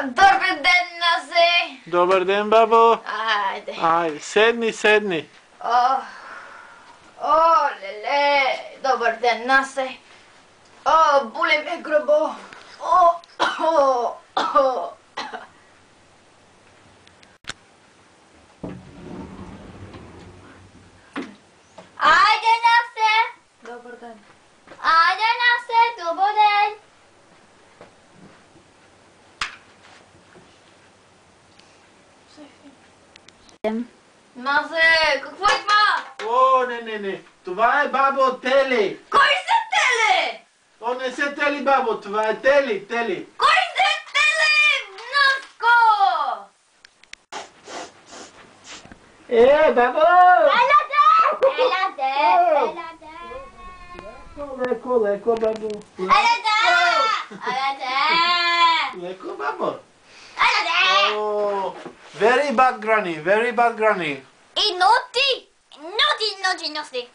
Добър ден, Насе! Добър ден, бабо! Айде! Айде, седни! Леле! Добър ден, Насе! Боли ме гръбо! Айде, Насе! Добър ден! Айде, Насе! Добър ден! Насе, какво е това? О, не. Това е, бабо, Тели. Кой са Теле? О, не се Тели, бабо. Това е Тели. Кой са Теле? Наско! Бабо! Елате! Леко, бабо. Леко, бабо. О, very bad granny. И ноти! Ноти!